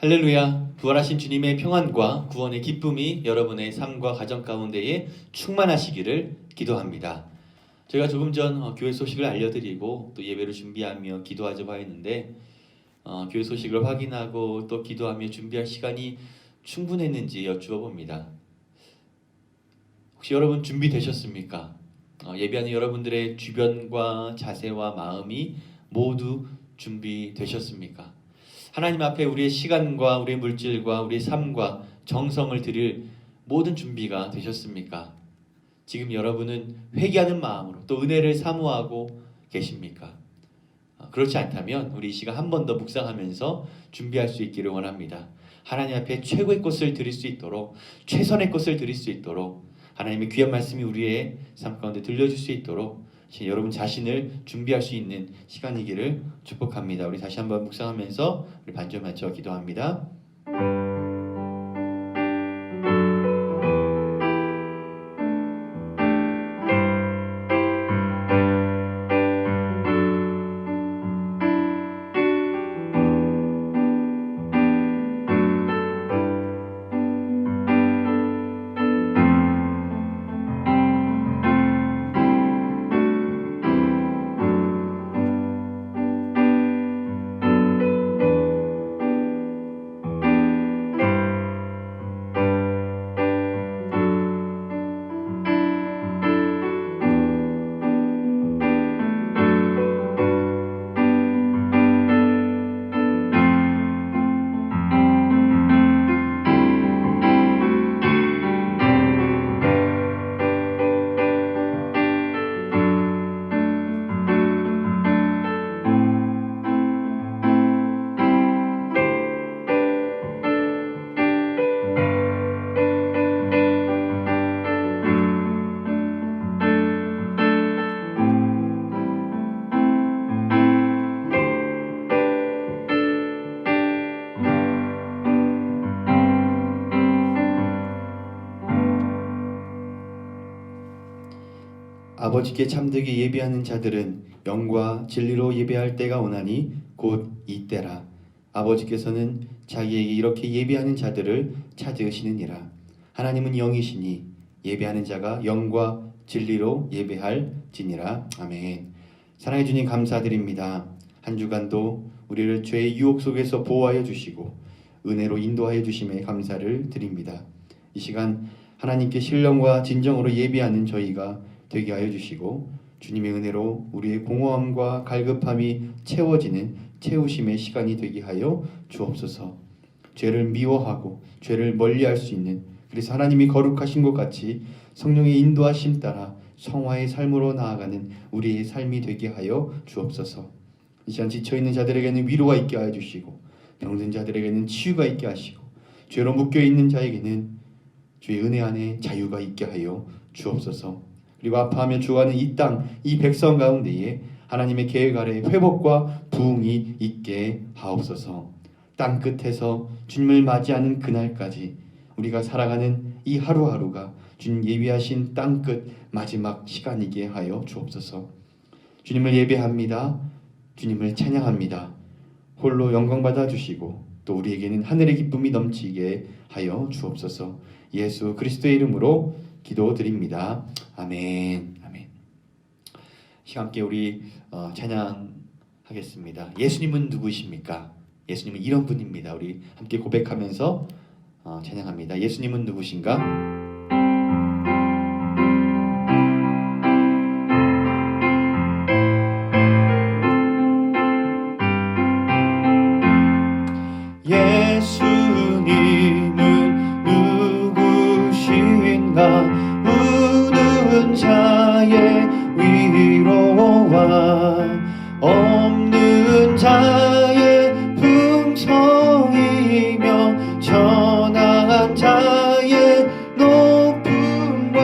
할렐루야, 부활하신 주님의 평안과 구원의 기쁨이 여러분의 삶과 가정 가운데에 충만하시기를 기도합니다. 제가 조금 전 교회 소식을 알려드리고 또 예배를 준비하며 기도하자고 했는데 교회 소식을 확인하고 또 기도하며 준비할 시간이 충분했는지 여쭈어 봅니다. 혹시 여러분 준비되셨습니까? 예배하는 여러분들의 주변과 자세와 마음이 모두 준비되셨습니까? 하나님 앞에 우리의 시간과 우리의 물질과 우리의 삶과 정성을 드릴 모든 준비가 되셨습니까? 지금 여러분은 회개하는 마음으로 또 은혜를 사모하고 계십니까? 그렇지 않다면 우리 이 시간 한 번 더 묵상하면서 준비할 수 있기를 원합니다. 하나님 앞에 최고의 것을 드릴 수 있도록, 최선의 것을 드릴 수 있도록, 하나님의 귀한 말씀이 우리의 삶 가운데 들려줄 수 있도록 여러분 자신을 준비할 수 있는 시간이기를 축복합니다. 우리 다시 한번 묵상하면서 우리 반절 맞춰 기도합니다. 아버지께 참되게 예배하는 자들은 영과 진리로 예배할 때가 오나니 곧 이때라. 아버지께서는 자기에게 이렇게 예배하는 자들을 찾으시느니라. 하나님은 영이시니 예배하는 자가 영과 진리로 예배할지니라. 아멘. 사랑해 주님 감사드립니다. 한 주간도 우리를 죄의 유혹 속에서 보호하여 주시고 은혜로 인도하여 주심에 감사를 드립니다. 이 시간 하나님께 신령과 진정으로 예배하는 저희가 되게 하여 주시고 주님의 은혜로 우리의 공허함과 갈급함이 채워지는 채우심의 시간이 되게 하여 주옵소서. 죄를 미워하고 죄를 멀리할 수 있는, 그래서 하나님이 거룩하신 것 같이 성령의 인도하심 따라 성화의 삶으로 나아가는 우리의 삶이 되게 하여 주옵소서. 이 시간 지쳐있는 자들에게는 위로가 있게 하여 주시고 병든 자들에게는 치유가 있게 하시고 죄로 묶여있는 자에게는 주의 은혜 안에 자유가 있게 하여 주옵소서. 그리고 아파하며 죽어가는 이 땅, 이 백성 가운데에 하나님의 계획 아래 회복과 부흥이 있게 하옵소서. 땅 끝에서 주님을 맞이하는 그날까지 우리가 살아가는 이 하루하루가 주님 예비하신 땅 끝 마지막 시간이게 하여 주옵소서. 주님을 예배합니다. 주님을 찬양합니다. 홀로 영광 받아 주시고 또 우리에게는 하늘의 기쁨이 넘치게 하여 주옵소서. 예수 그리스도의 이름으로 기도드립니다. 아멘. 아멘. 함께 우리 찬양하겠습니다. 예수님은 누구십니까? 예수님은 이런 분입니다. 우리 함께 고백하면서 찬양합니다. 예수님은 누구신가? 우는 자의 위로와 없는 자의 풍성이며 전한 자의 높음과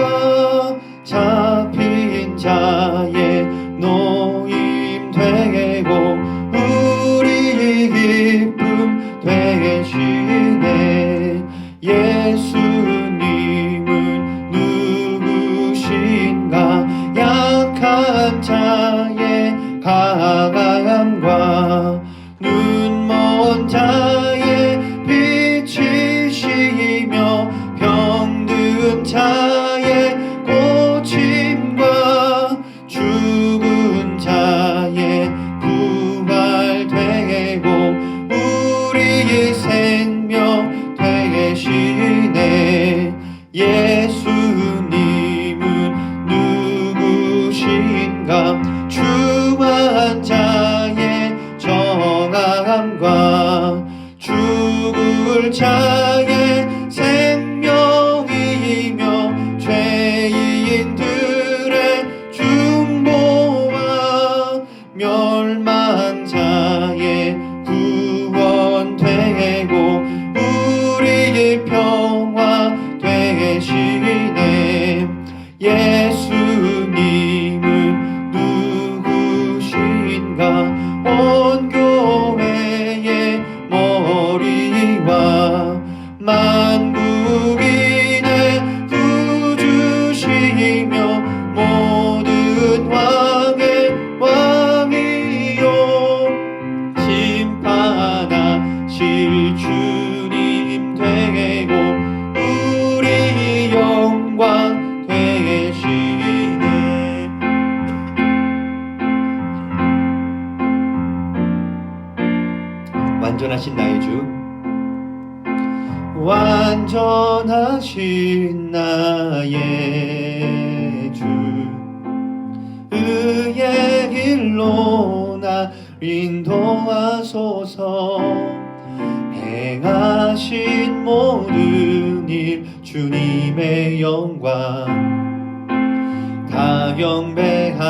잡힌 자의 노임 되고 우리 기쁨 되시네. 예수님은 누구신가? 약한 자의 강함과 눈먼 자의 와 죽을 자의 생명이며 죄인들의 중보와 멸망 자의 구원 되고 우리의 평화 되시네. 예수님은 누구신가? 온 교회의 머리와 만국인의 구주시며 모든 왕의 왕이요 심판하실 주님 되고 우리 영광 되시네. 완전하신 나의 주, 완전하신 나의 주, 의의 길로 나 인도하소서. 행하신 모든 일 주님의 영광 다 경배합니다.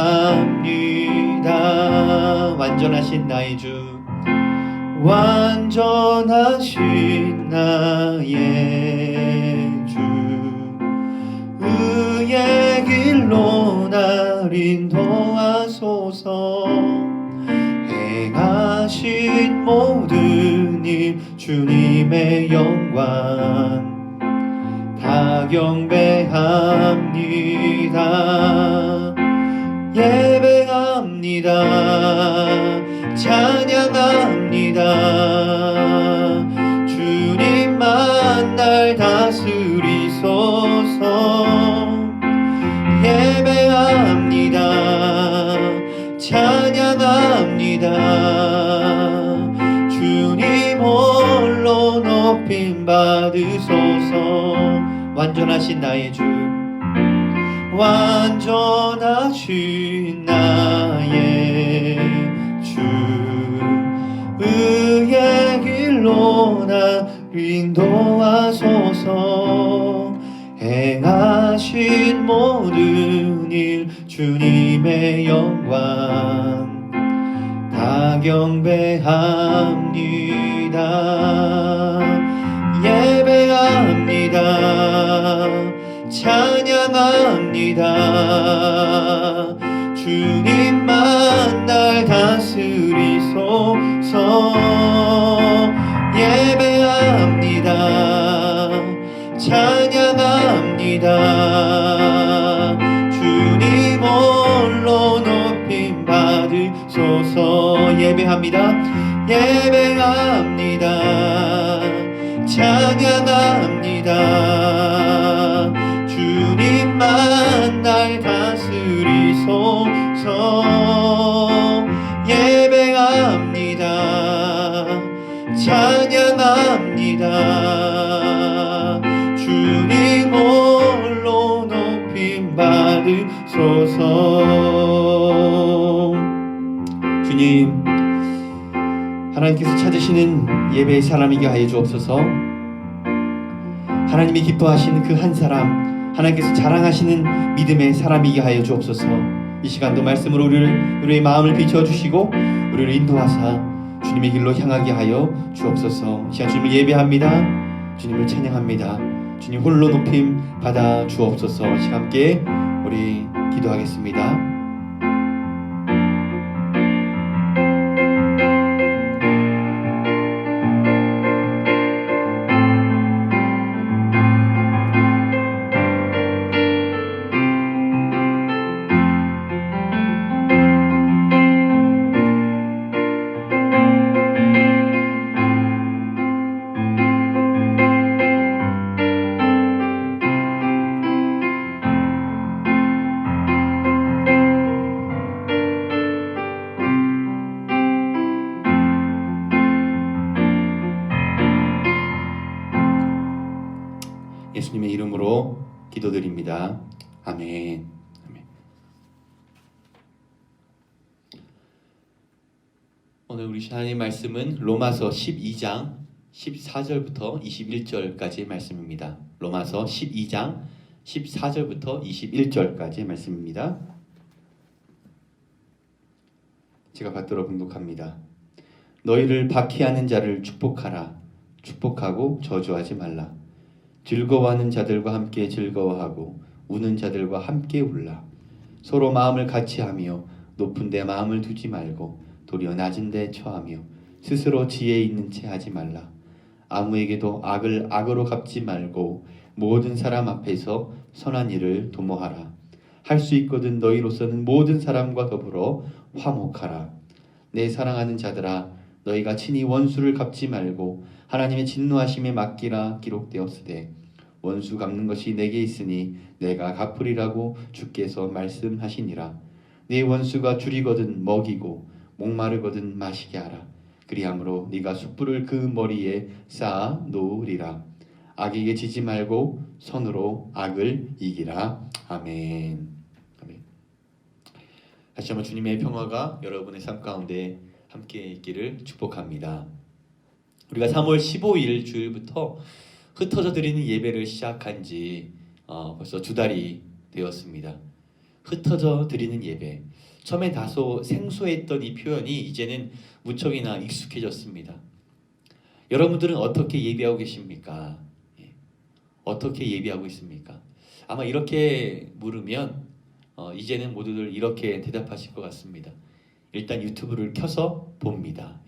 완전하신 나의 주, 완전하신 나의 주, 의의 길로 날 인도하소서. 행하신 모든 일 주님의 영광 다 경배합니다. 예배합니다. 찬양합니다. 주님만 날 다스리소서. 예배합니다. 찬양합니다. 주님 홀로 높임 받으소서. 완전하신 나의 주, 완전하신 나의 주, 의의 길로 나 인도하소서. 행하신 모든 일 주님의 영광 다 경배합니다. 예배합니다. 찬양합니다. 주님만 날 다스리소서. 예배합니다. 찬양합니다. 주님 홀로 높임 받으소서. 예배합니다. 예배합니다. 찬양합니다. 주님만 날 다스리소서. 예배합니다. 찬양합니다. 주님 홀로 높임 받으소서. 주님, 하나님께서 찾으시는 예배의 사람이게 하여 주옵소서. 하나님이 기뻐하시는 그 한 사람, 하나님께서 자랑하시는 믿음의 사람이게 하여 주옵소서. 이 시간도 말씀으로 우리의 마음을 비춰주시고 우리를 인도하사 주님의 길로 향하게 하여 주옵소서. 이 시간 주님을 예배합니다. 주님을 찬양합니다. 주님 홀로 높임 받아 주옵소서. 이 시간 함께 우리 기도하겠습니다. 예수님의 이름으로 기도드립니다. 아멘. 아멘. 오늘 우리 하나님 말씀은 로마서 12장 14절부터 21절까지의 말씀입니다. 로마서 12장 14절부터 21절까지의 말씀입니다. 제가 받들어 봉독합니다. 너희를 박해하는 자를 축복하라. 축복하고 저주하지 말라. 즐거워하는 자들과 함께 즐거워하고 우는 자들과 함께 울라. 서로 마음을 같이 하며 높은 데 마음을 두지 말고 도리어 낮은 데 처하며 스스로 지혜 있는 채 하지 말라. 아무에게도 악을 악으로 갚지 말고 모든 사람 앞에서 선한 일을 도모하라. 할 수 있거든 너희로서는 모든 사람과 더불어 화목하라. 내 사랑하는 자들아, 너희가 친히 원수를 갚지 말고 하나님의 진노하심에 맡기라. 기록되었으되 원수 갚는 것이 내게 있으니 내가 갚으리라고 주께서 말씀하시니라. 네 원수가 줄이거든 먹이고 목마르거든 마시게 하라. 그리함으로 네가 숯불을 그 머리에 쌓아 놓으리라. 악에게 지지 말고 선으로 악을 이기라. 아멘. 아멘. 다시 한번 주님의 평화가 여러분의 삶 가운데 함께 있기를 축복합니다. 우리가 3월 15일 주일부터 흩어져 드리는 예배를 시작한 지 벌써 2달이 되었습니다. 흩어져 드리는 예배. 처음에 다소 생소했던 이 표현이 이제는 무척이나 익숙해졌습니다. 여러분들은 어떻게 예배하고 계십니까? 어떻게 예배하고 있습니까? 아마 이렇게 물으면 이제는 모두들 이렇게 대답하실 것 같습니다. 일단 유튜브를 켜서 봅니다.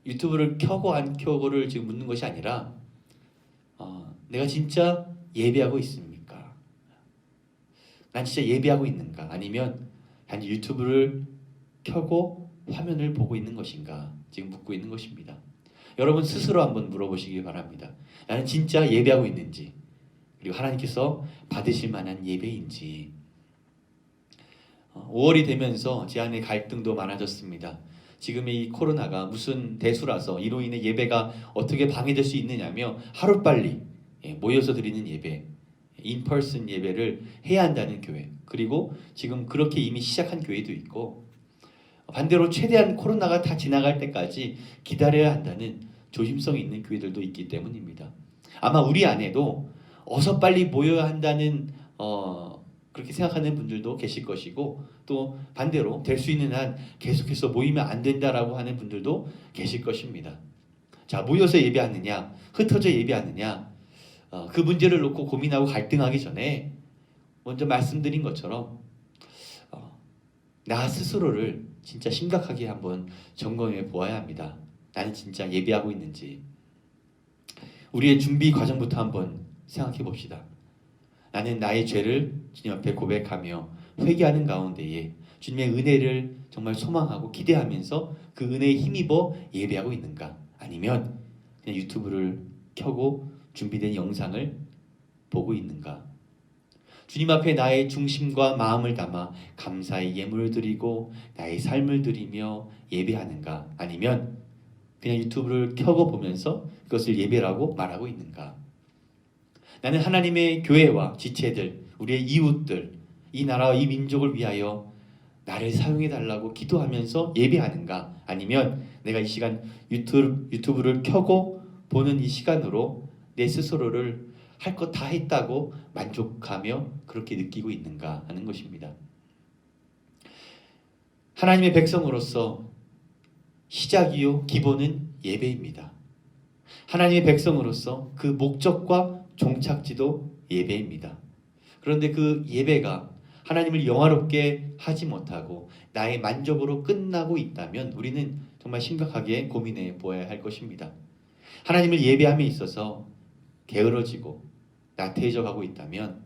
유튜브를 켜고 안 켜고를 지금 묻는 것이 아니라 내가 진짜 예배하고 있습니까? 난 진짜 예배하고 있는가? 아니면 단지 유튜브를 켜고 화면을 보고 있는 것인가? 지금 묻고 있는 것입니다. 여러분 스스로 한번 물어보시기 바랍니다. 나는 진짜 예배하고 있는지, 그리고 하나님께서 받으실 만한 예배인지. 5월이 되면서 제 안에 갈등도 많아졌습니다. 지금의 이 코로나가 무슨 대수라서 이로 인해 예배가 어떻게 방해될 수 있느냐며 하루빨리 모여서 드리는 예배, 인퍼슨 예배를 해야 한다는 교회, 그리고 지금 그렇게 이미 시작한 교회도 있고, 반대로 최대한 코로나가 다 지나갈 때까지 기다려야 한다는 조심성이 있는 교회들도 있기 때문입니다. 아마 우리 안에도 어서 빨리 모여야 한다는 그렇게 생각하는 분들도 계실 것이고, 또 반대로 될 수 있는 한 계속해서 모이면 안 된다라고 하는 분들도 계실 것입니다. 자, 모여서 예배하느냐, 흩어져 예배하느냐, 그 문제를 놓고 고민하고 갈등하기 전에 먼저 말씀드린 것처럼 나 스스로를 진짜 심각하게 한번 점검해 보아야 합니다. 나는 진짜 예배하고 있는지. 우리의 준비 과정부터 한번 생각해 봅시다. 나는 나의 죄를 주님 앞에 고백하며 회개하는 가운데에 주님의 은혜를 정말 소망하고 기대하면서 그 은혜에 힘입어 예배하고 있는가? 아니면 그냥 유튜브를 켜고 준비된 영상을 보고 있는가? 주님 앞에 나의 중심과 마음을 담아 감사의 예물을 드리고 나의 삶을 드리며 예배하는가? 아니면 그냥 유튜브를 켜고 보면서 그것을 예배라고 말하고 있는가? 나는 하나님의 교회와 지체들, 우리의 이웃들, 이 나라와 이 민족을 위하여 나를 사용해 달라고 기도하면서 예배하는가? 아니면 내가 이 시간 유튜브를 켜고 보는 이 시간으로 내 스스로를 할 것 다 했다고 만족하며 그렇게 느끼고 있는가 하는 것입니다. 하나님의 백성으로서 시작이요 기본은 예배입니다. 하나님의 백성으로서 그 목적과 종착지도 예배입니다. 그런데 그 예배가 하나님을 영화롭게 하지 못하고 나의 만족으로 끝나고 있다면 우리는 정말 심각하게 고민해 보아야 할 것입니다. 하나님을 예배함에 있어서 게으러지고 나태해져 가고 있다면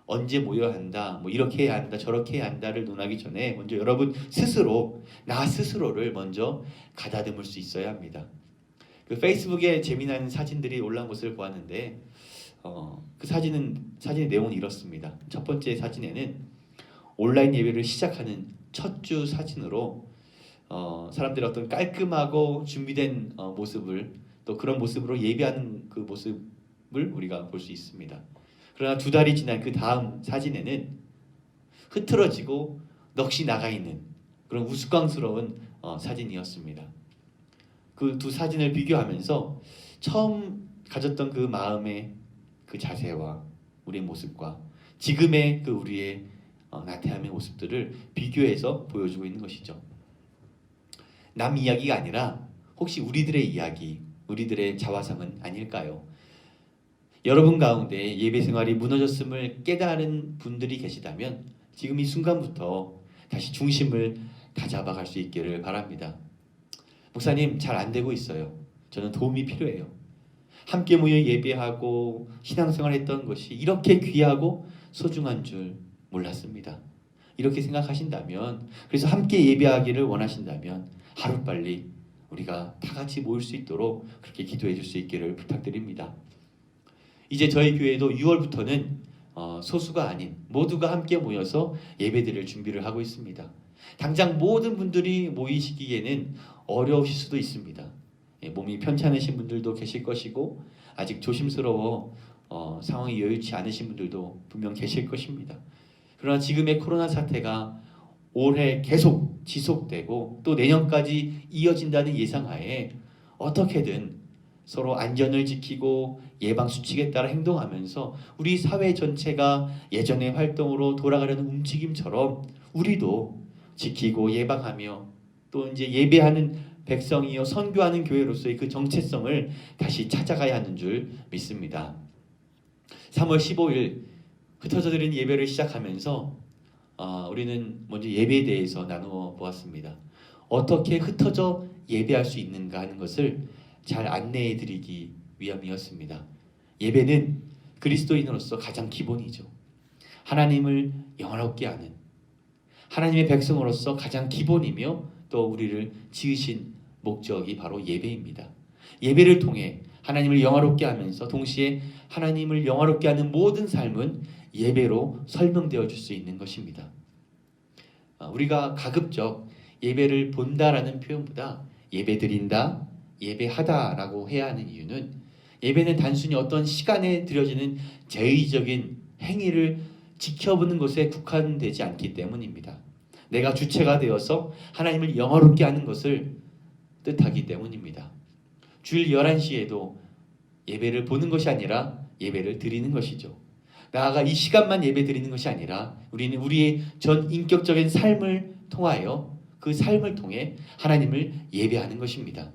언제 모여야 한다, 뭐 이렇게 해야 한다, 저렇게 해야 한다를 논하기 전에 먼저 여러분 스스로, 나 스스로를 먼저 가다듬을 수 있어야 합니다. 그 페이스북에 재미난 사진들이 올라온 것을 보았는데 그 사진의 내용은 이렇습니다. 첫 번째 사진에는 온라인 예배를 시작하는 첫 주 사진으로 사람들이 어떤 깔끔하고 준비된 모습을, 또 그런 모습으로 예배하는 그 모습을 우리가 볼 수 있습니다. 그러나 2달이 지난 그 다음 사진에는 흐트러지고 넋이 나가 있는 그런 우스꽝스러운 사진이었습니다. 그 두 사진을 비교하면서 처음 가졌던 그 마음의 그 자세와 우리의 모습과 지금의 그 우리의 나태함의 모습들을 비교해서 보여주고 있는 것이죠. 남 이야기가 아니라 혹시 우리들의 이야기, 우리들의 자화상은 아닐까요? 여러분 가운데 예배 생활이 무너졌음을 깨달은 분들이 계시다면 지금 이 순간부터 다시 중심을 다잡아갈 수 있기를 바랍니다. 목사님, 잘 안 되고 있어요. 저는 도움이 필요해요. 함께 모여 예배하고 신앙생활 했던 것이 이렇게 귀하고 소중한 줄 몰랐습니다. 이렇게 생각하신다면, 그래서 함께 예배하기를 원하신다면 하루빨리 우리가 다 같이 모일 수 있도록 그렇게 기도해 줄 수 있기를 부탁드립니다. 이제 저희 교회도 6월부터는 소수가 아닌 모두가 함께 모여서 예배드릴 준비를 하고 있습니다. 당장 모든 분들이 모이시기에는 어려우실 수도 있습니다. 몸이 편찮으신 분들도 계실 것이고 아직 조심스러워 상황이 여유치 않으신 분들도 분명 계실 것입니다. 그러나 지금의 코로나 사태가 올해 계속 지속되고 또 내년까지 이어진다는 예상하에 어떻게든 서로 안전을 지키고 예방 수칙에 따라 행동하면서 우리 사회 전체가 예전의 활동으로 돌아가려는 움직임처럼 우리도 지키고 예방하며 또 이제 예배하는 백성이요 선교하는 교회로서의 그 정체성을 다시 찾아가야 하는 줄 믿습니다. 3월 15일 흩어져 드린 예배를 시작하면서 우리는 먼저 예배에 대해서 나누어 보았습니다. 어떻게 흩어져 예배할 수 있는가 하는 것을 잘 안내해 드리기 위함이었습니다. 예배는 그리스도인으로서 가장 기본이죠. 하나님을 영화롭게 하는 하나님의 백성으로서 가장 기본이며 또 우리를 지으신 목적이 바로 예배입니다. 예배를 통해 하나님을 영화롭게 하면서 동시에 하나님을 영화롭게 하는 모든 삶은 예배로 설명되어 줄 수 있는 것입니다. 우리가 가급적 예배를 본다라는 표현보다 예배드린다, 예배하다라고 해야 하는 이유는 예배는 단순히 어떤 시간에 드려지는 제의적인 행위를 지켜보는 것에 국한되지 않기 때문입니다. 내가 주체가 되어서 하나님을 영화롭게 하는 것을 뜻하기 때문입니다. 주일 11시에도 예배를 보는 것이 아니라 예배를 드리는 것이죠. 나아가 이 시간만 예배 드리는 것이 아니라 우리는 우리의 전 인격적인 삶을 통하여 그 삶을 통해 하나님을 예배하는 것입니다.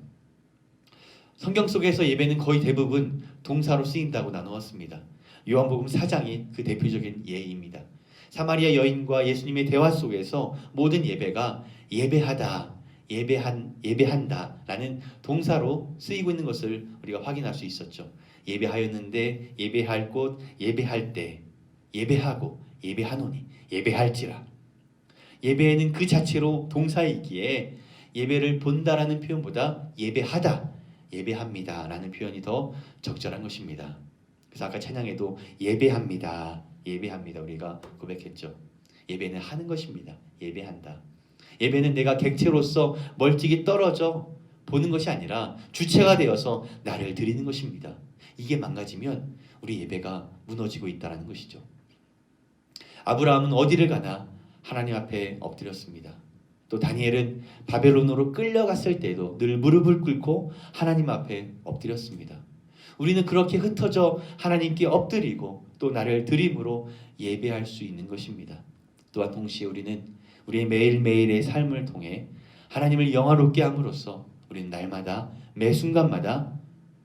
성경 속에서 예배는 거의 대부분 동사로 쓰인다고 나누었습니다. 요한복음 4장이 그 대표적인 예입니다. 사마리아 여인과 예수님의 대화 속에서 모든 예배가 예배하다, 예배한다라는 동사로 쓰이고 있는 것을 우리가 확인할 수 있었죠. 예배하였는데, 예배할 곳, 예배할 때, 예배하고, 예배하노니, 예배할지라. 예배는 그 자체로 동사이기에 예배를 본다라는 표현보다 예배하다, 예배합니다라는 표현이 더 적절한 것입니다. 그래서 아까 찬양에도 예배합니다, 예배합니다 우리가 고백했죠. 예배는 하는 것입니다. 예배한다. 예배는 내가 객체로서 멀찍이 떨어져 보는 것이 아니라 주체가 되어서 나를 드리는 것입니다. 이게 망가지면 우리 예배가 무너지고 있다는 것이죠. 아브라함은 어디를 가나 하나님 앞에 엎드렸습니다. 또 다니엘은 바벨론으로 끌려갔을 때도 늘 무릎을 꿇고 하나님 앞에 엎드렸습니다. 우리는 그렇게 흩어져 하나님께 엎드리고 또 나를 드림으로 예배할 수 있는 것입니다. 또한 동시에 우리는 우리의 매일매일의 삶을 통해 하나님을 영화롭게 함으로써 우리는 날마다 매 순간마다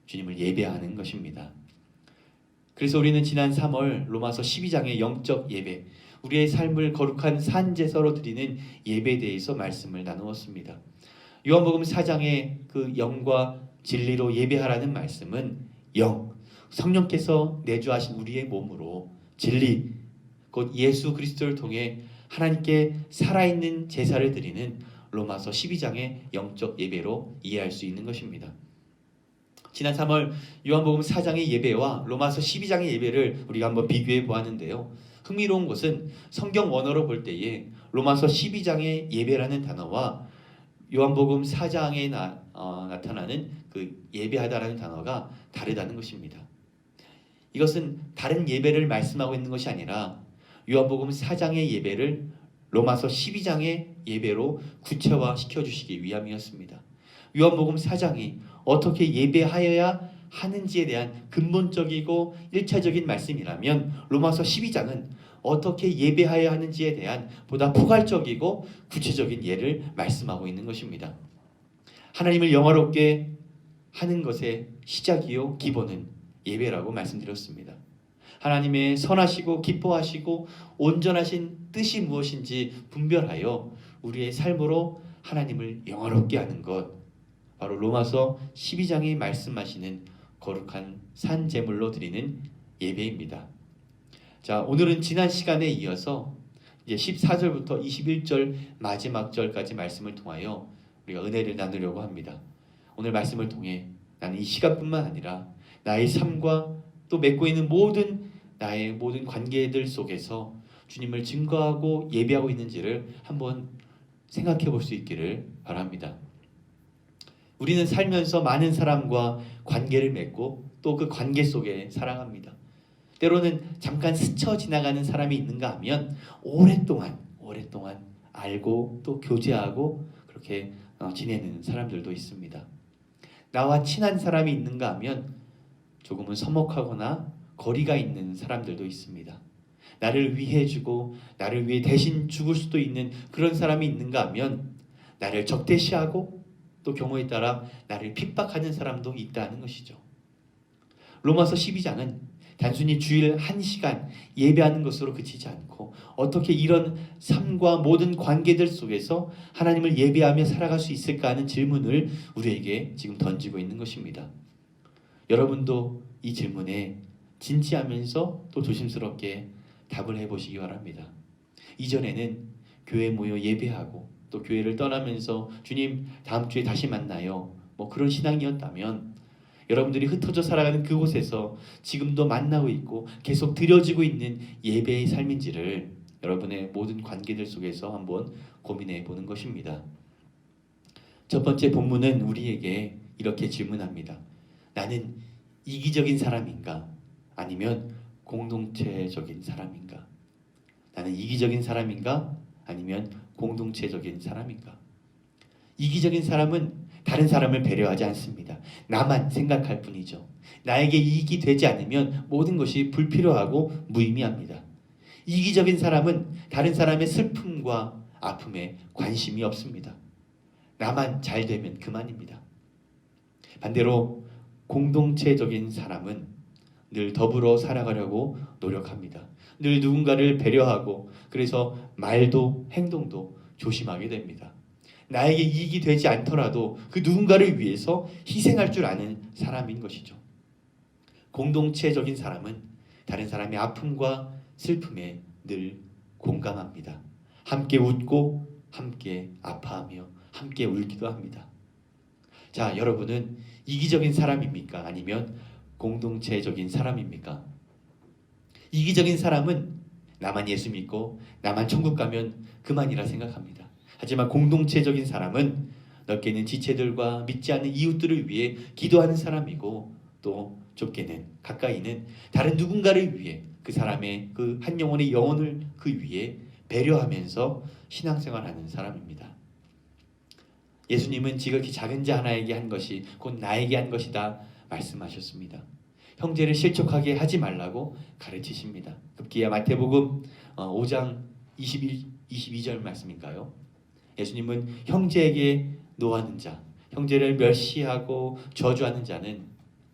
주님을 예배하는 것입니다. 그래서 우리는 지난 3월 로마서 12장의 영적 예배, 우리의 삶을 거룩한 산제사로 드리는 예배에 대해서 말씀을 나누었습니다. 요한복음 4장의 그 영과 진리로 예배하라는 말씀은 영, 성령께서 내주하신 우리의 몸으로 진리, 곧 예수 그리스도를 통해 하나님께 살아있는 제사를 드리는 로마서 12장의 영적 예배로 이해할 수 있는 것입니다. 지난 3월 요한복음 4장의 예배와 로마서 12장의 예배를 우리가 한번 비교해 보았는데요. 흥미로운 것은 성경 원어로 볼 때에 로마서 12장의 예배라는 단어와 요한복음 4장에 나타나는 그 예배하다라는 단어가 다르다는 것입니다. 이것은 다른 예배를 말씀하고 있는 것이 아니라 요한복음 4장의 예배를 로마서 12장의 예배로 구체화시켜 주시기 위함이었습니다. 요한복음 4장이 어떻게 예배하여야 하는지에 대한 근본적이고 1차적인 말씀이라면 로마서 12장은 어떻게 예배하여야 하는지에 대한 보다 포괄적이고 구체적인 예를 말씀하고 있는 것입니다. 하나님을 영화롭게 하는 것의 시작이요 기본은 예배라고 말씀드렸습니다. 하나님의 선하시고 기뻐하시고 온전하신 뜻이 무엇인지 분별하여 우리의 삶으로 하나님을 영화롭게 하는 것, 바로 로마서 12장이 말씀하시는 거룩한 산 제물로 드리는 예배입니다. 자, 오늘은 지난 시간에 이어서 이제 14절부터 21절 마지막 절까지 말씀을 통하여 우리가 은혜를 나누려고 합니다. 오늘 말씀을 통해 나는 이 시간뿐만 아니라 나의 삶과 또 맺고 있는 나의 모든 관계들 속에서 주님을 증거하고 예배하고 있는지를 한번 생각해 볼 수 있기를 바랍니다. 우리는 살면서 많은 사람과 관계를 맺고 또 그 관계 속에 살아갑니다. 때로는 잠깐 스쳐 지나가는 사람이 있는가 하면 오랫동안 알고 또 교제하고 그렇게 지내는 사람들도 있습니다. 나와 친한 사람이 있는가 하면 조금은 서먹하거나 거리가 있는 사람들도 있습니다. 나를 위해 주고 나를 위해 대신 죽을 수도 있는 그런 사람이 있는가 하면 나를 적대시하고 또 경우에 따라 나를 핍박하는 사람도 있다는 것이죠. 로마서 12장은 단순히 주일 1시간 예배하는 것으로 그치지 않고 어떻게 이런 삶과 모든 관계들 속에서 하나님을 예배하며 살아갈 수 있을까 하는 질문을 우리에게 지금 던지고 있는 것입니다. 여러분도 이 질문에 진지하면서 또 조심스럽게 답을 해보시기 바랍니다. 이전에는 교회 모여 예배하고 또 교회를 떠나면서 주님 다음 주에 다시 만나요, 그런 신앙이었다면 여러분들이 흩어져 살아가는 그곳에서 지금도 만나고 있고 계속 드려지고 있는 예배의 삶인지를 여러분의 모든 관계들 속에서 한번 고민해 보는 것입니다. 첫 번째 본문은 우리에게 이렇게 질문합니다. 나는 이기적인 사람인가? 아니면 공동체적인 사람인가? 나는 이기적인 사람인가? 아니면 공동체적인 사람인가? 이기적인 사람은 다른 사람을 배려하지 않습니다. 나만 생각할 뿐이죠. 나에게 이익이 되지 않으면 모든 것이 불필요하고 무의미합니다. 이기적인 사람은 다른 사람의 슬픔과 아픔에 관심이 없습니다. 나만 잘 되면 그만입니다. 반대로 공동체적인 사람은 늘 더불어 살아가려고 노력합니다. 늘 누군가를 배려하고 그래서 말도 행동도 조심하게 됩니다. 나에게 이익이 되지 않더라도 그 누군가를 위해서 희생할 줄 아는 사람인 것이죠. 공동체적인 사람은 다른 사람의 아픔과 슬픔에 늘 공감합니다. 함께 웃고 함께 아파하며 함께 울기도 합니다. 자, 여러분은 이기적인 사람입니까? 아니면 공동체적인 사람입니까? 이기적인 사람은 나만 예수 믿고 나만 천국 가면 그만이라 생각합니다. 하지만 공동체적인 사람은 넓게는 지체들과 믿지 않는 이웃들을 위해 기도하는 사람이고 또 좁게는 가까이는 다른 누군가를 위해 그 사람의 그 한 영혼의 영혼을 그 위에 배려하면서 신앙생활하는 사람입니다. 예수님은 지극히 작은 자 하나에게 한 것이 곧 나에게 한 것이다 말씀하셨습니다. 형제를 실족하게 하지 말라고 가르치십니다. 급기야 마태복음 5장 22절 말씀인가요? 예수님은 형제에게 노하는 자, 형제를 멸시하고 저주하는 자는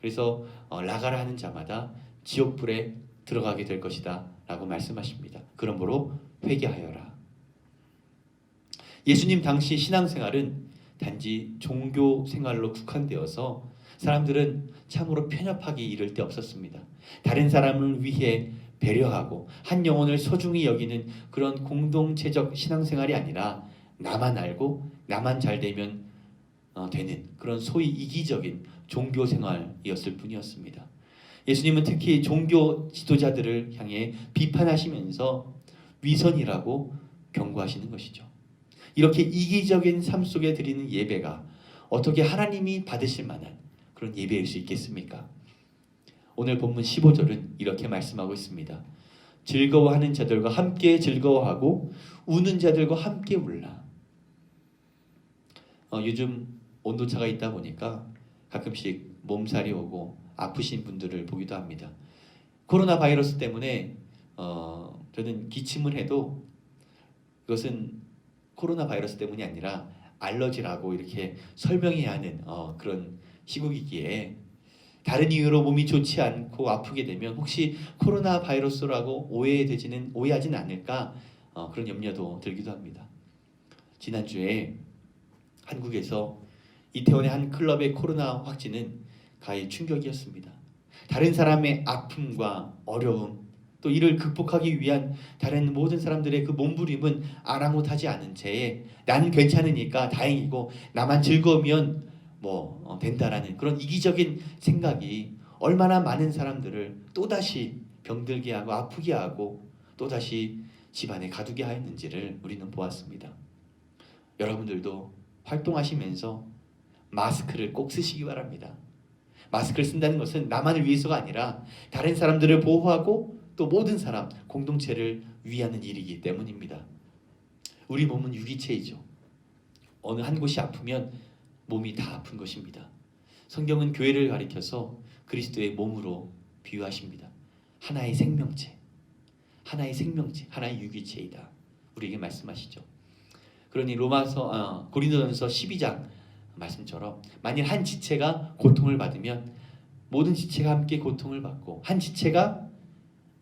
그래서 나가라 하는 자마다 지옥불에 들어가게 될 것이다 라고 말씀하십니다. 그러므로 회개하여라. 예수님 당시 신앙생활은 단지 종교 생활로 국한되어서 사람들은 참으로 편협하기 이를 데 없었습니다. 다른 사람을 위해 배려하고 한 영혼을 소중히 여기는 그런 공동체적 신앙생활이 아니라 나만 알고 나만 잘 되면 되는 그런 소위 이기적인 종교 생활이었을 뿐이었습니다. 예수님은 특히 종교 지도자들을 향해 비판하시면서 위선이라고 경고하시는 것이죠. 이렇게 이기적인 삶 속에 드리는 예배가 어떻게 하나님이 받으실 만한 그런 예배일 수 있겠습니까? 오늘 본문 15절은 이렇게 말씀하고 있습니다. 즐거워하는 자들과 함께 즐거워하고 우는 자들과 함께 울라. 요즘 온도차가 있다 보니까 가끔씩 몸살이 오고 아프신 분들을 보기도 합니다. 코로나 바이러스 때문에 저는 기침을 해도 그것은 코로나 바이러스 때문이 아니라 알러지라고 이렇게 설명해야 하는 그런 시국이기에 다른 이유로 몸이 좋지 않고 아프게 되면 혹시 코로나 바이러스라고 오해하지는 않을까 그런 염려도 들기도 합니다. 지난주에 한국에서 이태원의 한 클럽의 코로나 확진은 가히 충격이었습니다. 다른 사람의 아픔과 어려움 또 이를 극복하기 위한 다른 모든 사람들의 그 몸부림은 아랑곳하지 않은 채에 나는 괜찮으니까 다행이고 나만 즐거우면 된다라는 그런 이기적인 생각이 얼마나 많은 사람들을 또다시 병들게 하고 아프게 하고 또다시 집안에 가두게 하였는지를 우리는 보았습니다. 여러분들도 활동하시면서 마스크를 꼭 쓰시기 바랍니다. 마스크를 쓴다는 것은 나만을 위해서가 아니라 다른 사람들을 보호하고 또 모든 사람, 공동체를 위하는 일이기 때문입니다. 우리 몸은 유기체이죠. 어느 한 곳이 아프면 몸이 다 아픈 것입니다. 성경은 교회를 가리켜서 그리스도의 몸으로 비유하십니다. 하나의 생명체, 하나의 유기체이다. 우리에게 말씀하시죠. 그러니 고린도전서 12장 말씀처럼 만일 한 지체가 고통을 받으면 모든 지체가 함께 고통을 받고 한 지체가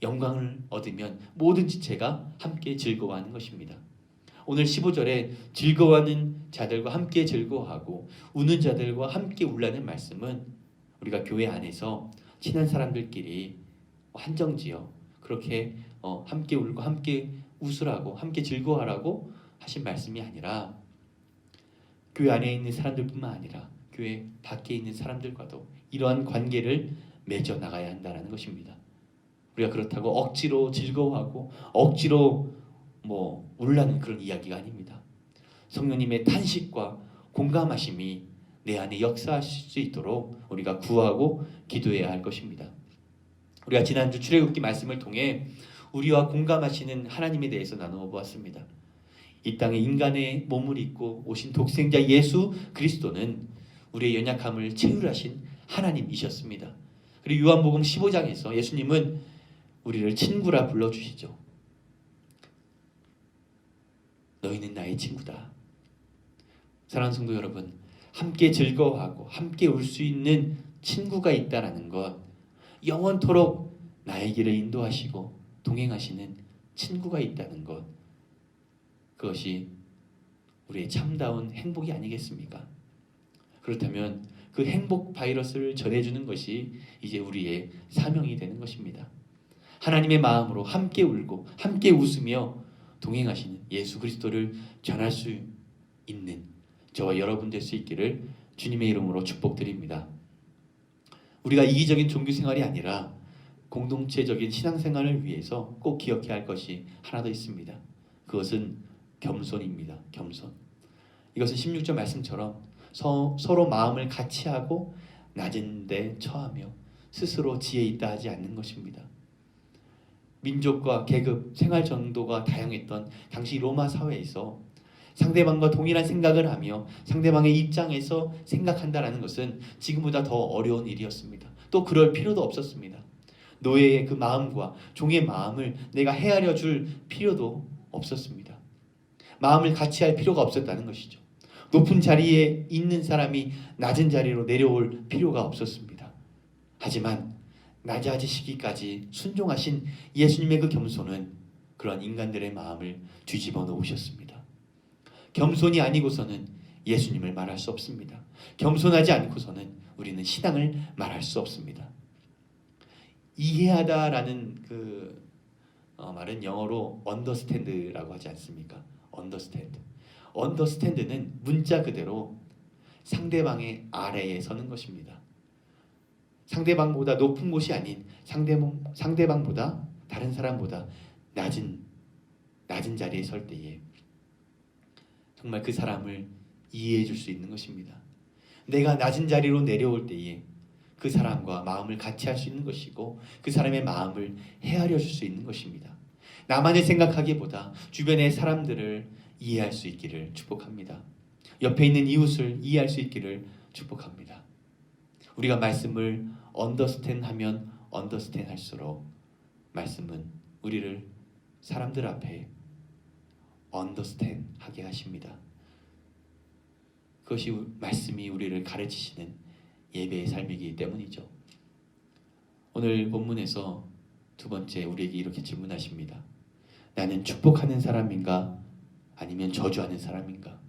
영광을 얻으면 모든 지체가 함께 즐거워하는 것입니다. 오늘 15절에 즐거워하는 자들과 함께 즐거워하고 우는 자들과 함께 울라는 말씀은 우리가 교회 안에서 친한 사람들끼리 한정지어 그렇게 함께 울고 함께 웃으라고 함께 즐거워하라고 하신 말씀이 아니라 교회 안에 있는 사람들뿐만 아니라 교회 밖에 있는 사람들과도 이러한 관계를 맺어 나가야 한다는 것입니다. 우리가 그렇다고 억지로 즐거워하고 억지로 울라는 그런 이야기가 아닙니다. 성령님의 탄식과 공감하심이 내 안에 역사하실 수 있도록 우리가 구하고 기도해야 할 것입니다. 우리가 지난주 출애굽기 말씀을 통해 우리와 공감하시는 하나님에 대해서 나누어 보았습니다. 이 땅에 인간의 몸을 입고 오신 독생자 예수 그리스도는 우리의 연약함을 채울하신 하나님이셨습니다. 그리고 요한복음 15장에서 예수님은 우리를 친구라 불러주시죠. 너희는 나의 친구다. 사랑하는 성도 여러분, 함께 즐거워하고 함께 울 수 있는 친구가 있다라는 것, 영원토록 나의 길을 인도하시고 동행하시는 친구가 있다는 것, 그것이 우리의 참다운 행복이 아니겠습니까? 그렇다면 그 행복 바이러스를 전해주는 것이 이제 우리의 사명이 되는 것입니다. 하나님의 마음으로 함께 울고 함께 웃으며 동행하시는 예수 그리스도를 전할 수 있는 저와 여러분 될 수 있기를 주님의 이름으로 축복드립니다. 우리가 이기적인 종교생활이 아니라 공동체적인 신앙생활을 위해서 꼭 기억해야 할 것이 하나 더 있습니다. 그것은 겸손입니다. 겸손. 이것은 16절 말씀처럼 서로 마음을 같이 하고 낮은 데 처하며 스스로 지혜 있다 하지 않는 것입니다. 민족과 계급, 생활 정도가 다양했던 당시 로마 사회에서 상대방과 동일한 생각을 하며 상대방의 입장에서 생각한다는 것은 지금보다 더 어려운 일이었습니다. 또 그럴 필요도 없었습니다. 노예의 그 마음과 종의 마음을 내가 헤아려 줄 필요도 없었습니다. 마음을 같이 할 필요가 없었다는 것이죠. 높은 자리에 있는 사람이 낮은 자리로 내려올 필요가 없었습니다. 하지만 낮아지시기까지 순종하신 예수님의 그 겸손은 그런 인간들의 마음을 뒤집어 놓으셨습니다. 겸손이 아니고서는 예수님을 말할 수 없습니다. 겸손하지 않고서는 우리는 신앙을 말할 수 없습니다. 이해하다라는 그 말은 영어로 understand라고 하지 않습니까? understand는 문자 그대로 상대방의 아래에 서는 것입니다. 상대방보다 높은 곳이 아닌 상대방보다 다른 사람보다 낮은 자리에 설 때에 정말 그 사람을 이해해 줄 수 있는 것입니다. 내가 낮은 자리로 내려올 때에 그 사람과 마음을 같이 할 수 있는 것이고 그 사람의 마음을 헤아려 줄 수 있는 것입니다. 나만을 생각하기보다 주변의 사람들을 이해할 수 있기를 축복합니다. 옆에 있는 이웃을 이해할 수 있기를 축복합니다. 우리가 말씀을 언더스탠하면 언더스탠할수록 말씀은 우리를 사람들 앞에 언더스탠하게 하십니다. 그것이 말씀이 우리를 가르치시는 예배의 삶이기 때문이죠. 오늘 본문에서 두 번째 우리에게 이렇게 질문하십니다. 나는 축복하는 사람인가 아니면 저주하는 사람인가?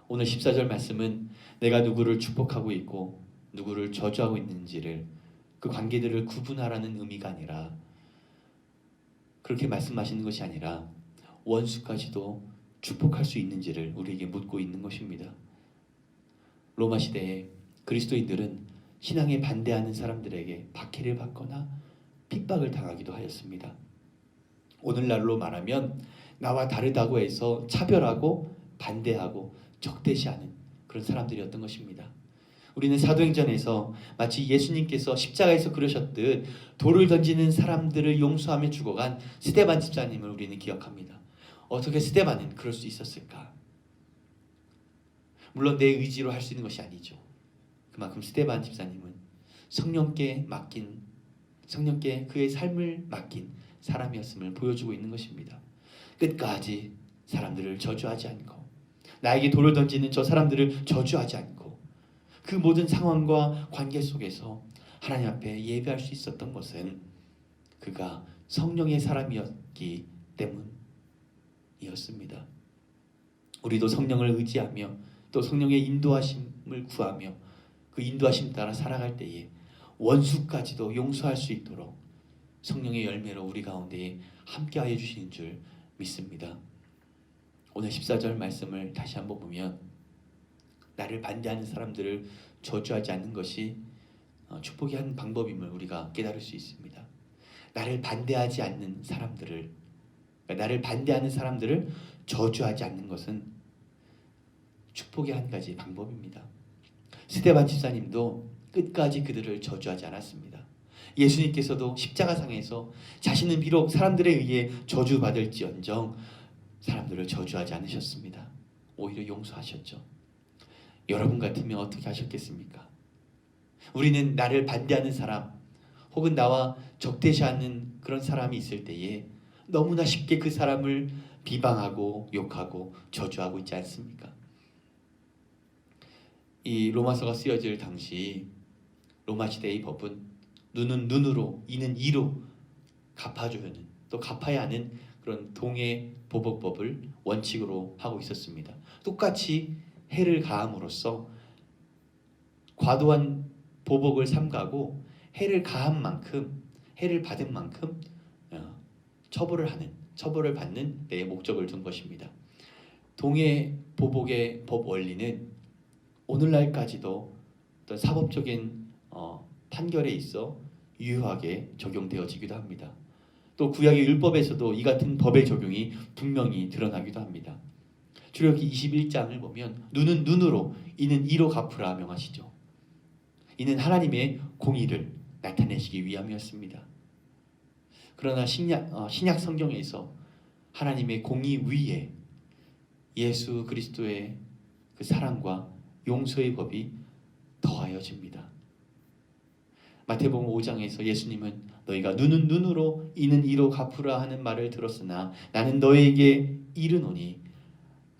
오늘 14절 말씀은 내가 누구를 축복하고 있고 누구를 저주하고 있는지를 그 관계들을 구분하라는 의미가 아니라 그렇게 말씀하시는 것이 아니라 원수까지도 축복할 수 있는지를 우리에게 묻고 있는 것입니다. 로마 시대에 그리스도인들은 신앙에 반대하는 사람들에게 박해를 받거나 핍박을 당하기도 하였습니다. 오늘날로 말하면 나와 다르다고 해서 차별하고 반대하고 적대시하는 그런 사람들이었던 것입니다. 우리는 사도행전에서 마치 예수님께서 십자가에서 그러셨듯 돌을 던지는 사람들을 용서하며 죽어간 스데반 집사님을 우리는 기억합니다. 어떻게 스데반은 그럴 수 있었을까? 물론 내 의지로 할 수 있는 것이 아니죠. 그만큼 스데반 집사님은 성령께 그의 삶을 맡긴 사람이었음을 보여주고 있는 것입니다. 끝까지 사람들을 저주하지 않고 나에게 돌을 던지는 저 사람들을 저주하지 않고 그 모든 상황과 관계 속에서 하나님 앞에 예배할 수 있었던 것은 그가 성령의 사람이었기 때문이었습니다. 우리도 성령을 의지하며 또 성령의 인도하심을 구하며 그 인도하심 따라 살아갈 때에 원수까지도 용서할 수 있도록 성령의 열매로 우리 가운데 함께하여 주시는 줄 믿습니다. 오늘 14절 말씀을 다시 한번 보면 나를 반대하는 사람들을 저주하지 않는 것이 축복의 한 방법임을 우리가 깨달을 수 있습니다. 나를 반대하지 않는 사람들을 나를 반대하는 사람들을 저주하지 않는 것은 축복의 한 가지 방법입니다. 스데반 집사님도 끝까지 그들을 저주하지 않았습니다. 예수님께서도 십자가상에서 자신은 비록 사람들에 의해 저주받을지언정 사람들을 저주하지 않으셨습니다. 오히려 용서하셨죠. 여러분 같으면 어떻게 하셨겠습니까? 우리는 나를 반대하는 사람 혹은 나와 적대시하는 그런 사람이 있을 때에 너무나 쉽게 그 사람을 비방하고 욕하고 저주하고 있지 않습니까? 이 로마서가 쓰여질 당시 로마 시대의 법은 눈은 눈으로 이는 이로 갚아줘야 하는 또 갚아야 하는 그런 동해 보복법을 원칙으로 하고 있었습니다. 똑같이 해를 가함으로써 과도한 보복을 삼가고 해를 가한 만큼 해를 받은 만큼 처벌을 받는 내 목적을 둔 것입니다. 동해 보복의 법 원리는 오늘날까지도 어떤 사법적인 판결에 있어 유효하게 적용되어지기도 합니다. 또 구약의 율법에서도 이 같은 법의 적용이 분명히 드러나기도 합니다. 출애굽기 21장을 보면 눈은 눈으로 이는 이로 갚으라 명하시죠. 이는 하나님의 공의를 나타내시기 위함이었습니다. 그러나 신약 성경에서 하나님의 공의 위에 예수 그리스도의 그 사랑과 용서의 법이 더하여집니다. 마태복음 5장에서 예수님은 너희가 눈은 눈으로 이는 이로 갚으라 하는 말을 들었으나 나는 너희에게 이르노니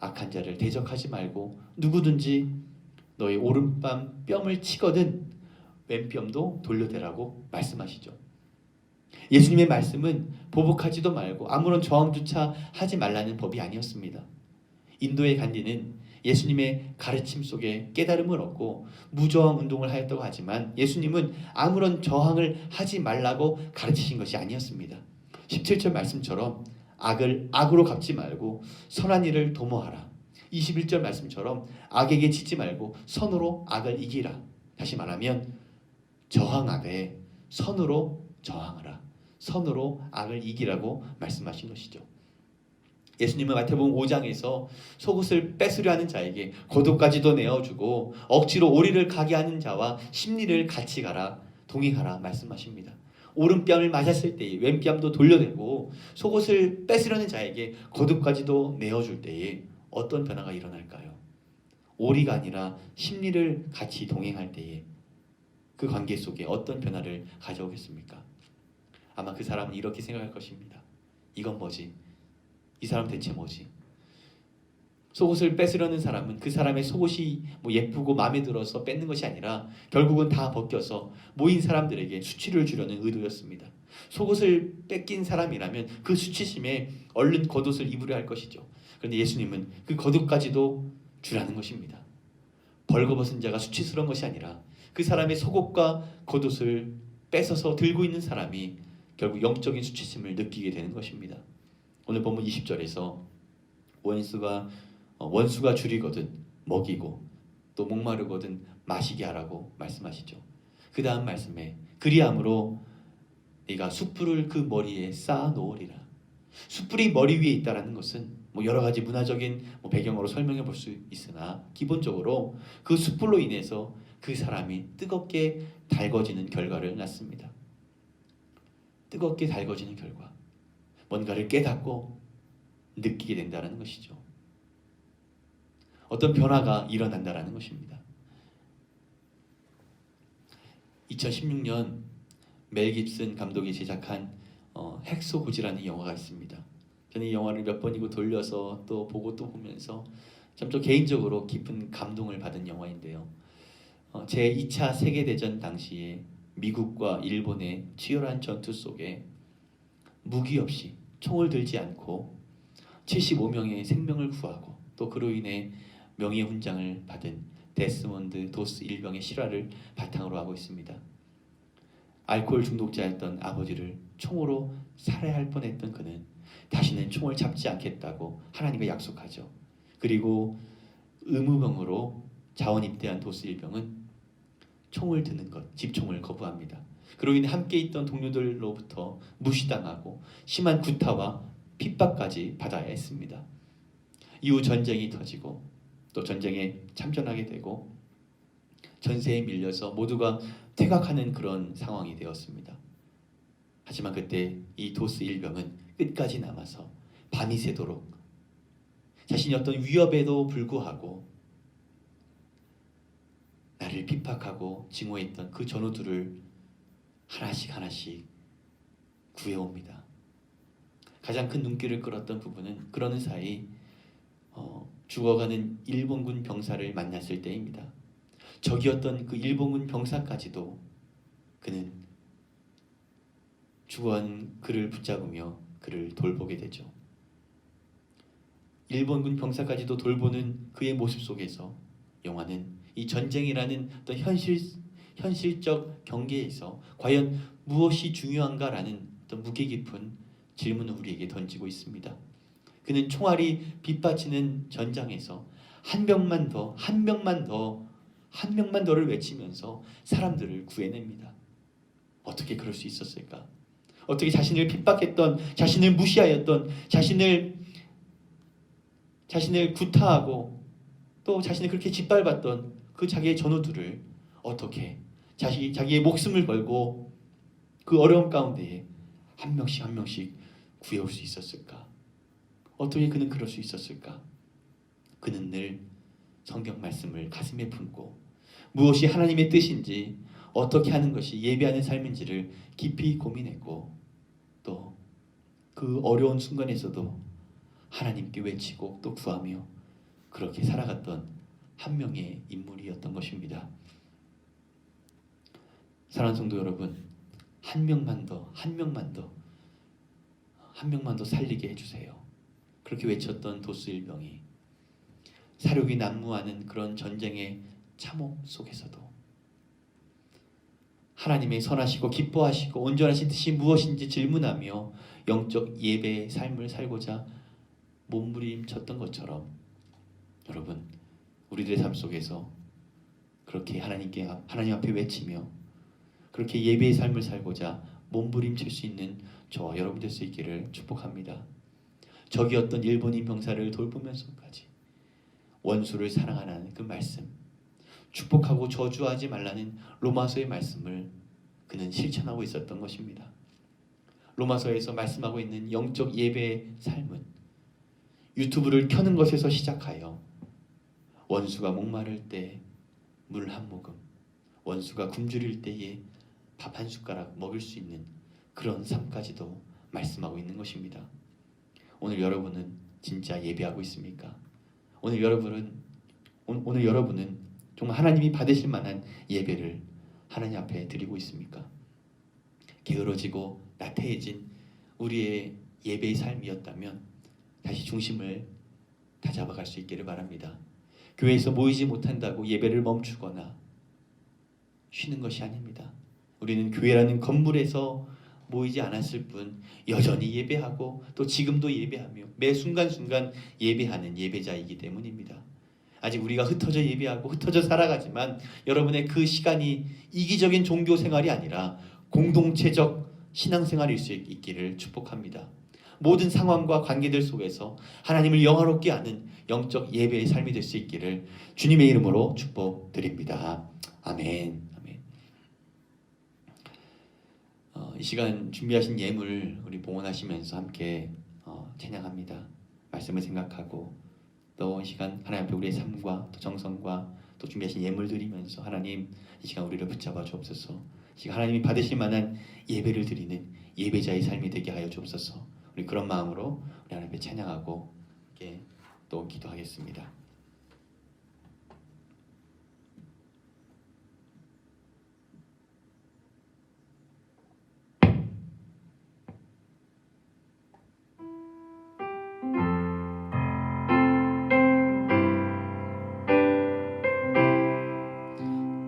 악한 자를 대적하지 말고 누구든지 너희 오른밤 뺨을 치거든 왼뺨도 돌려대라고 말씀하시죠. 예수님의 말씀은 보복하지도 말고 아무런 저항조차 하지 말라는 법이 아니었습니다. 인도의 간디는 예수님의 가르침 속에 깨달음을 얻고 무저항 운동을 하였다고 하지만 예수님은 아무런 저항을 하지 말라고 가르치신 것이 아니었습니다. 17절 말씀처럼 악을 악으로 갚지 말고 선한 일을 도모하라. 21절 말씀처럼 악에게 지지 말고 선으로 악을 이기라. 다시 말하면 저항하되 선으로 저항하라. 선으로 악을 이기라고 말씀하신 것이죠. 예수님은 마태복음 5장에서 속옷을 뺏으려 하는 자에게 겉옷까지도 내어주고 억지로 오리를 가게 하는 자와 심리를 같이 가라 동행하라 말씀하십니다. 오른뺨을 맞았을 때에 왼뺨도 돌려대고 속옷을 뺏으려는 자에게 겉옷까지도 내어줄 때에 어떤 변화가 일어날까요? 오리가 아니라 심리를 같이 동행할 때에 그 관계 속에 어떤 변화를 가져오겠습니까? 아마 그 사람은 이렇게 생각할 것입니다. 이건 뭐지? 이 사람 대체 뭐지? 속옷을 뺏으려는 사람은 그 사람의 속옷이 뭐 예쁘고 마음에 들어서 뺏는 것이 아니라 결국은 다 벗겨서 모인 사람들에게 수치를 주려는 의도였습니다. 속옷을 뺏긴 사람이라면 그 수치심에 얼른 겉옷을 입으려 할 것이죠. 그런데 예수님은 그 겉옷까지도 주라는 것입니다. 벌거벗은 자가 수치스러운 것이 아니라 그 사람의 속옷과 겉옷을 뺏어서 들고 있는 사람이 결국 영적인 수치심을 느끼게 되는 것입니다. 오늘 본문 20절에서 원수가 줄이거든 먹이고 또 목마르거든 마시게 하라고 말씀하시죠. 그 다음 말씀에 그리함으로 네가 숯불을 그 머리에 쌓아 놓으리라. 숯불이 머리 위에 있다라는 것은 뭐 여러 가지 문화적인 배경으로 설명해 볼 수 있으나 기본적으로 그 숯불로 인해서 그 사람이 뜨겁게 달궈지는 결과를 낳습니다. 뜨겁게 달궈지는 결과, 뭔가를 깨닫고 느끼게 된다는 것이죠. 어떤 변화가 일어난다는 것입니다. 2016년 멜 깁슨 감독이 제작한 핵소 고지라는 영화가 있습니다. 저는 이 영화를 몇 번이고 돌려서 또 보고 또 보면서 참 저 개인적으로 깊은 감동을 받은 영화인데요. 제2차 세계대전 당시에 미국과 일본의 치열한 전투 속에 무기 없이 총을 들지 않고 75명의 생명을 구하고 또 그로 인해 명예훈장을 받은 데스몬드 도스 일병의 실화를 바탕으로 하고 있습니다. 알코올 중독자였던 아버지를 총으로 살해할 뻔했던 그는 다시는 총을 잡지 않겠다고 하나님과 약속하죠. 그리고 의무병으로 자원 입대한 도스 일병은 총을 드는 것, 집총을 거부합니다. 그로 인해 함께 있던 동료들로부터 무시당하고 심한 구타와 핍박까지 받아야 했습니다. 이후 전쟁이 터지고 또 전쟁에 참전하게 되고 전세에 밀려서 모두가 퇴각하는 그런 상황이 되었습니다. 하지만 그때 이 도스 일병은 끝까지 남아서 밤이 새도록 자신이 어떤 위협에도 불구하고 나를 핍박하고 증오했던 그 전우들을 하나씩 구해옵니다. 가장 큰 눈길을 끌었던 부분은 그러는 사이 죽어가는 일본군 병사를 만났을 때입니다. 적이었던 그 일본군 병사까지도 그는 죽어간 그를 붙잡으며 그를 돌보게 되죠. 일본군 병사까지도 돌보는 그의 모습 속에서 영화는 이 전쟁이라는 어떤 현실적 경계에서 과연 무엇이 중요한가라는 어떤 무게 깊은 질문을 우리에게 던지고 있습니다. 그는 총알이 빗받치는 전장에서 한 명만 더를 외치면서 사람들을 구해냅니다. 어떻게 그럴 수 있었을까? 어떻게 자신을 핍박했던, 자신을 무시하였던, 자신을 구타하고 또 자신을 그렇게 짓밟았던 그 자기의 전우들을 어떻게 자기의 목숨을 걸고 그 어려움 가운데에 한 명씩 구해올 수 있었을까? 어떻게 그는 그럴 수 있었을까? 그는 늘 성경 말씀을 가슴에 품고 무엇이 하나님의 뜻인지 어떻게 하는 것이 예배하는 삶인지를 깊이 고민했고 또 그 어려운 순간에서도 하나님께 외치고 또 구하며 그렇게 살아갔던 한 명의 인물이었던 것입니다. 사랑하는 성도 여러분, 한 명만 더 살리게 해주세요. 그렇게 외쳤던 도스 일병이 사륙이 난무하는 그런 전쟁의 참혹 속에서도 하나님의 선하시고 기뻐하시고 온전하신 뜻이 무엇인지 질문하며 영적 예배의 삶을 살고자 몸부림쳤던 것처럼 여러분, 우리들의 삶 속에서 그렇게 하나님 앞에 외치며 그렇게 예배의 삶을 살고자 몸부림칠 수 있는 저와 여러분 될 수 있기를 축복합니다. 적이었던 일본인 병사를 돌보면서까지 원수를 사랑하라는 그 말씀, 축복하고 저주하지 말라는 로마서의 말씀을 그는 실천하고 있었던 것입니다. 로마서에서 말씀하고 있는 영적 예배의 삶은 유튜브를 켜는 것에서 시작하여 원수가 목마를 때 물 한 모금, 원수가 굶주릴 때에 밥 한 숟가락 먹을 수 있는 그런 삶까지도 말씀하고 있는 것입니다. 오늘 여러분은 진짜 예배하고 있습니까? 오늘 여러분은 정말 하나님이 받으실 만한 예배를 하나님 앞에 드리고 있습니까? 게으러지고 나태해진 우리의 예배의 삶이었다면 다시 중심을 다잡아갈 수 있기를 바랍니다. 교회에서 모이지 못한다고 예배를 멈추거나 쉬는 것이 아닙니다. 우리는 교회라는 건물에서 모이지 않았을 뿐 여전히 예배하고 또 지금도 예배하며 매 순간순간 예배하는 예배자이기 때문입니다. 아직 우리가 흩어져 예배하고 흩어져 살아가지만 여러분의 그 시간이 이기적인 종교 생활이 아니라 공동체적 신앙생활일 수 있기를 축복합니다. 모든 상황과 관계들 속에서 하나님을 영화롭게 하는 영적 예배의 삶이 될 수 있기를 주님의 이름으로 축복드립니다. 아멘. 아멘. 이 시간 준비하신 예물 우리 봉헌하시면서 함께 찬양합니다. 말씀을 생각하고 또 이 시간 하나님 앞에 우리의 삶과 또 정성과 또 준비하신 예물 드리면서 하나님 이 시간 우리를 붙잡아 주옵소서. 이 시간 하나님이 받으실 만한 예배를 드리는 예배자의 삶이 되게 하여 주옵소서. 우리 그런 마음으로 우리 하나님 앞에 찬양하고 이렇게 또 기도하겠습니다.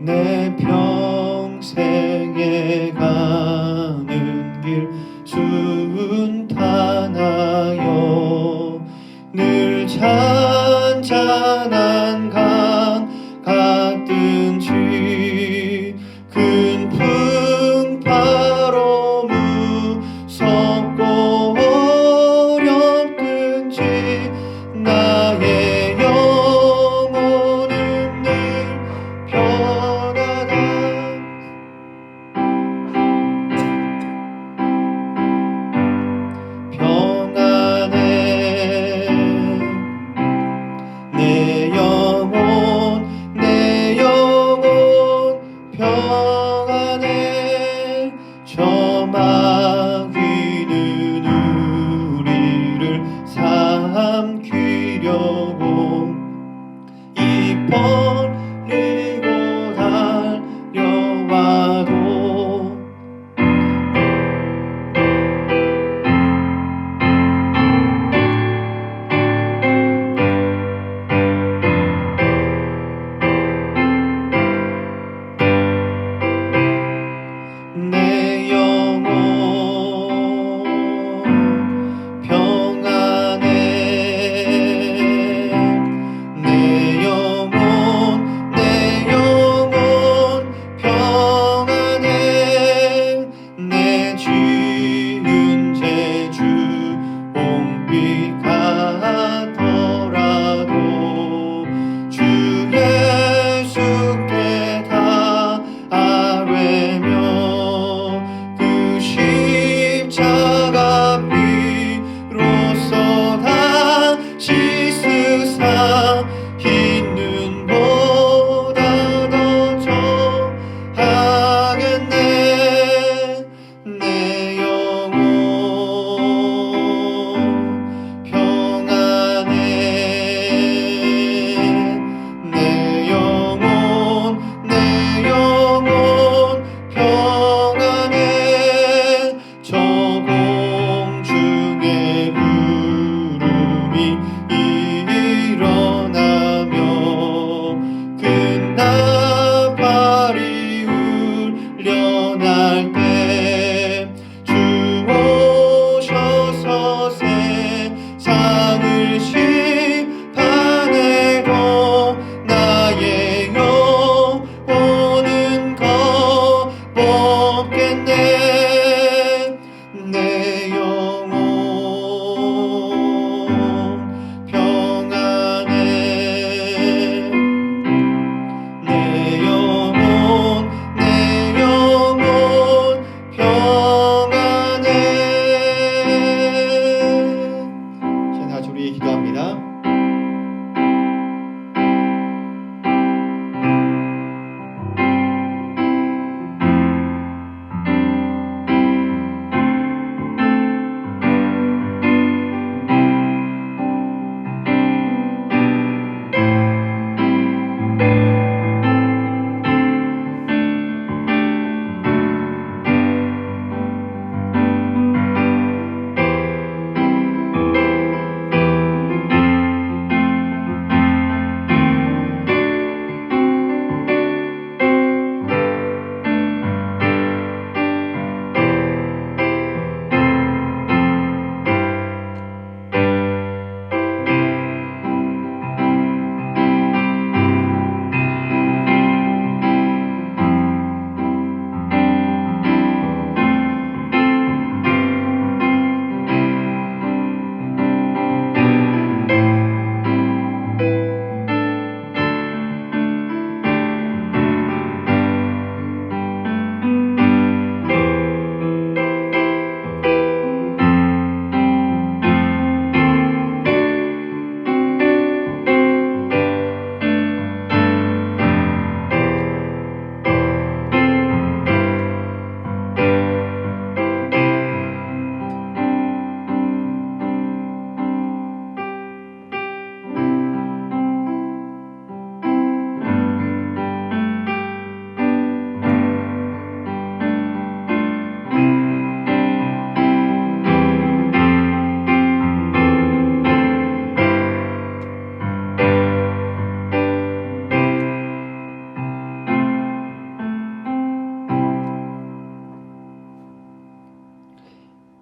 내 평생에 가는 길 순탄하여 늘 잔잔한 강 같든지 큰 풍파로 무섭고 어렵든지 나의 영혼은 늘 편하다. 평안해 내 영혼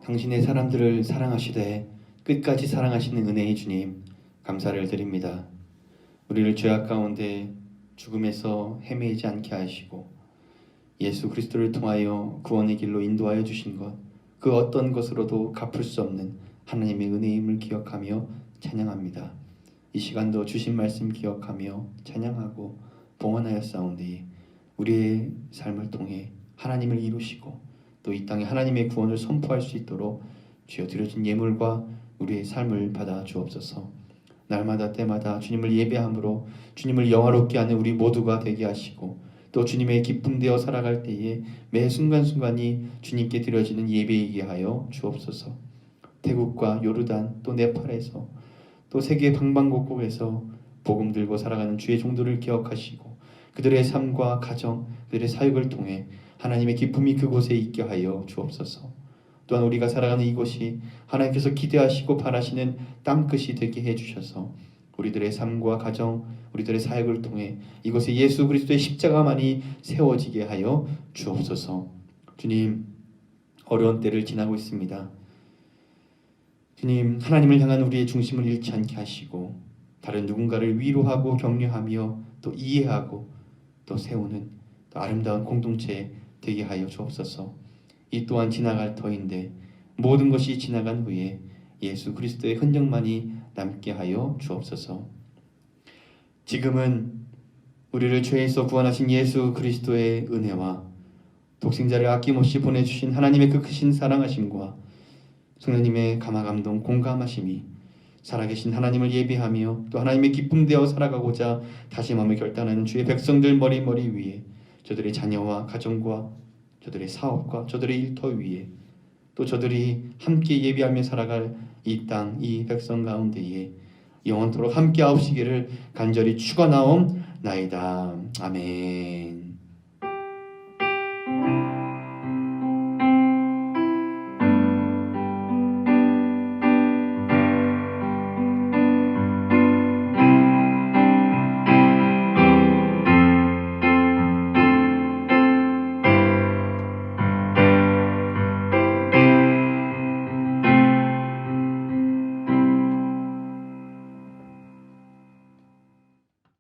당신의 사람들을 사랑하시되 끝까지 사랑하시는 은혜의 주님, 감사를 드립니다. 우리를 죄악 가운데 죽음에서 헤매이지 않게 하시고 예수 그리스도를 통하여 구원의 길로 인도하여 주신 것, 그 어떤 것으로도 갚을 수 없는 하나님의 은혜임을 기억하며 찬양합니다. 이 시간도 주신 말씀 기억하며 찬양하고 봉헌하였사온데 우리의 삶을 통해 하나님을 이루시고 또 이 땅에 하나님의 구원을 선포할 수 있도록 주여 드려진 예물과 우리의 삶을 받아 주옵소서. 날마다 때마다 주님을 예배함으로 주님을 영화롭게 하는 우리 모두가 되게 하시고 또 주님의 기쁨 되어 살아갈 때에 매 순간순간이 주님께 드려지는 예배이게 하여 주옵소서. 태국과 요르단 또 네팔에서 또 세계 방방곡곡에서 복음 들고 살아가는 주의 종들을 기억하시고 그들의 삶과 가정, 그들의 사역을 통해 하나님의 기쁨이 그곳에 있게 하여 주옵소서. 또한 우리가 살아가는 이곳이 하나님께서 기대하시고 바라시는 땅끝이 되게 해주셔서 우리들의 삶과 가정, 우리들의 사역을 통해 이곳에 예수 그리스도의 십자가만이 세워지게 하여 주옵소서. 주님, 어려운 때를 지나고 있습니다. 주님, 하나님을 향한 우리의 중심을 잃지 않게 하시고 다른 누군가를 위로하고 격려하며 또 이해하고 또 세우는 또 아름다운 공동체 되게 하여 주옵소서. 이 또한 지나갈 터인데 모든 것이 지나간 후에 예수 그리스도의 흔적만이 남게 하여 주옵소서. 지금은 우리를 죄에서 구원하신 예수 그리스도의 은혜와 독생자를 아낌없이 보내주신 하나님의 그 크신 사랑하심과 성령님의 감화감동 공감하심이 살아계신 하나님을 예배하며 또 하나님의 기쁨 되어 살아가고자 다짐하며 결단하는 주의 백성들 머리머리 위에 저들의 자녀와 가정과 저들의 사업과 저들의 일터 위에 또 저들이 함께 예배하며 살아갈 이 땅, 이 백성 가운데에 영원토록 함께 하옵시기를 간절히 축원하옵나이다. 아멘.